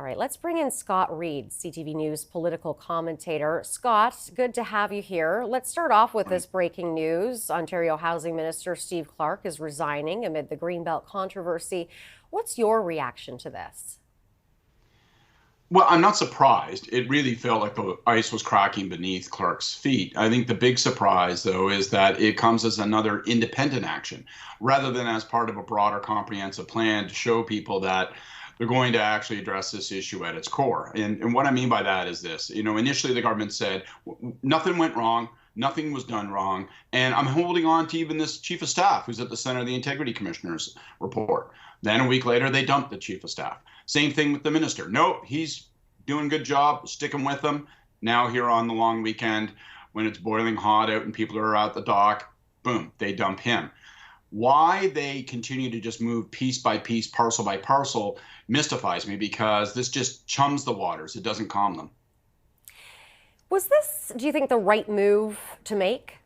right, let's bring in Scott Reid, CTV News political commentator. Scott, good to have you here. Let's start off with this breaking news. Ontario Housing Minister Steve Clark is resigning amid the Greenbelt controversy. What's your reaction to this? Well, I'm not surprised. It really felt like the ice was cracking beneath Clark's feet. I think the big surprise, though, is that it comes as another independent action rather than as part of a broader comprehensive plan to show people that they're going to actually address this issue at its core. And what I mean by that is this. Initially the government said nothing went wrong. Nothing was done wrong. And I'm holding on to even this chief of staff who's at the center of the Integrity Commissioner's report. Then a week later, they dumped the chief of staff. Same thing with the minister. Nope, he's doing a good job, sticking with them. Now here on the long weekend, when it's boiling hot out and people are at the dock, boom, they dump him. Why they continue to just move piece by piece, parcel by parcel, mystifies me, because this just chums the waters. It doesn't calm them. Was this, do you think, the right move to make?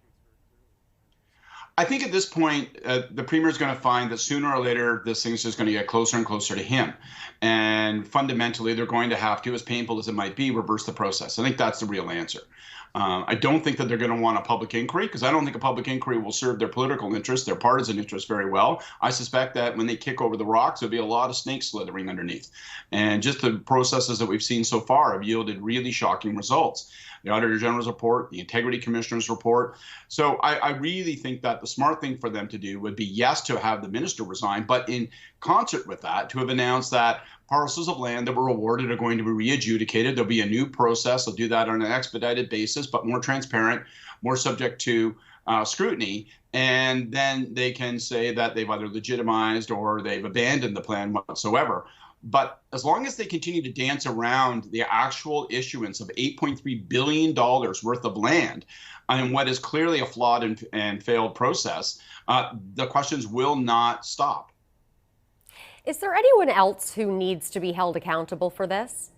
I think at this point, the premier is going to find that sooner or later, this thing's just going to get closer and closer to him. And fundamentally, they're going to have to, as painful as it might be, reverse the process. I think that's the real answer. I don't think that they're going to want a public inquiry, because I don't think a public inquiry will serve their political interests, their partisan interests very well. I suspect that when they kick over the rocks, there'll be a lot of snakes slithering underneath. And just the processes that we've seen so far have yielded really shocking results. The Auditor General's report, the Integrity Commissioner's report. So I really think that the smart thing for them to do would be, yes, to have the minister resign, but in concert with that, to have announced that parcels of land that were awarded are going to be re-adjudicated. There'll be a new process. They'll do that on an expedited basis, but more transparent, more subject to scrutiny. And then they can say that they've either legitimized or they've abandoned the plan whatsoever. But as long as they continue to dance around the actual issuance of $8.3 billion worth of land in what is clearly a flawed and failed process, the questions will not stop. Is there anyone else who needs to be held accountable for this?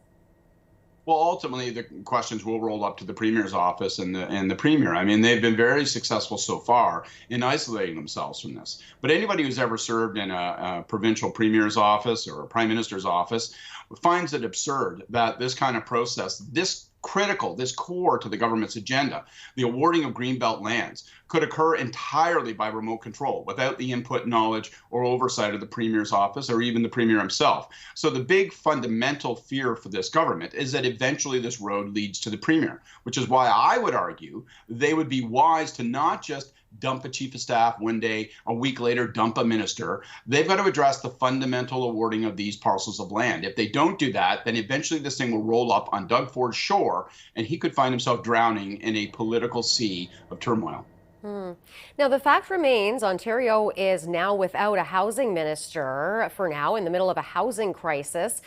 Well, ultimately, the questions will roll up to the Premier's office and the Premier. I mean, they've been very successful so far in isolating themselves from this. But anybody who's ever served in a provincial Premier's office or a Prime Minister's office finds it absurd that this kind of process, this critical, this core to the government's agenda, the awarding of Greenbelt lands, could occur entirely by remote control without the input, knowledge, or oversight of the Premier's office or even the Premier himself. So the big fundamental fear for this government is that eventually this road leads to the Premier, which is why I would argue they would be wise to not just dump a chief of staff one day, a week later dump a minister. They've got to address the fundamental awarding of these parcels of land. If they don't do that, then eventually this thing will roll up on Doug Ford's shore, and he could find himself drowning in a political sea of turmoil. Now, the fact remains Ontario is now without a housing minister for now, in the middle of a housing crisis.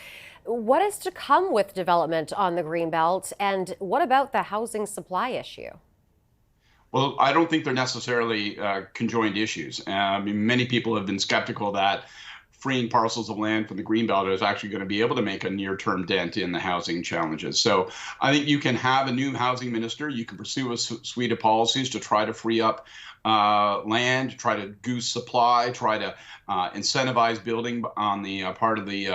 What is to come with development on the Greenbelt, and what about the housing supply issue? Well, I don't think they're necessarily conjoined issues. I mean, many people have been skeptical that freeing parcels of land from the Greenbelt is actually going to be able to make a near-term dent in the housing challenges. So I think you can have a new housing minister. You can pursue a suite of policies to try to free up land, try to goose supply, try to incentivize building on the part of the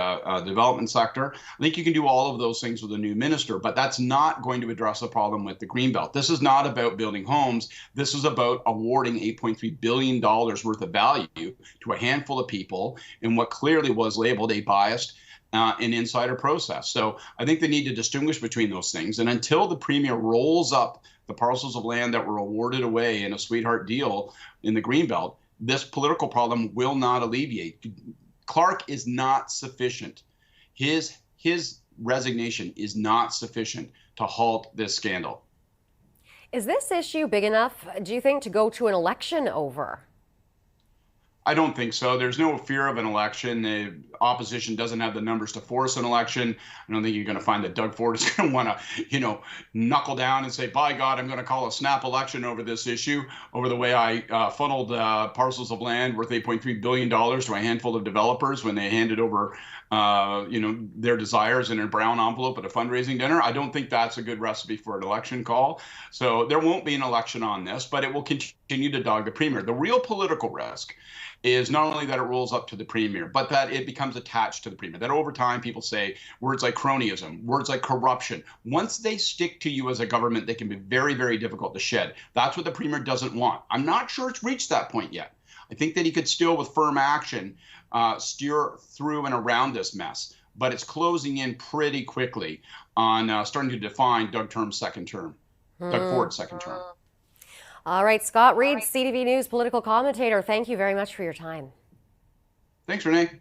development sector. I think you can do all of those things with a new minister, but that's not going to address the problem with the Greenbelt. This is not about building homes. This is about awarding $8.3 billion worth of value to a handful of people in what clearly was labeled a biased an insider process. So I think they need to distinguish between those things. And until the Premier rolls up the parcels of land that were awarded away in a sweetheart deal in the Greenbelt, this political problem will not alleviate. Clark is not sufficient. His resignation is not sufficient to halt this scandal. Is this issue big enough, do you think, to go to an election over? I don't think so. There's no fear of an election. The opposition doesn't have the numbers to force an election. I don't think you're going to find that Doug Ford is going to want to, knuckle down and say, by God, I'm going to call a snap election over this issue, over the way I funneled parcels of land worth $8.3 billion to a handful of developers when they handed over their desires in a brown envelope at a fundraising dinner. I don't think that's a good recipe for an election call. So there won't be an election on this, but it will continue to dog the premier. The real political risk is not only that it rolls up to the premier, but that it becomes attached to the premier. That over time, people say words like cronyism, words like corruption. Once they stick to you as a government, they can be very, very difficult to shed. That's what the premier doesn't want. I'm not sure it's reached that point yet. I think that he could still, with firm action, steer through and around this mess. But it's closing in pretty quickly on starting to define Doug Ford's second term. All right, Scott Reid, CTV News political commentator. Thank you very much for your time. Thanks, Renee.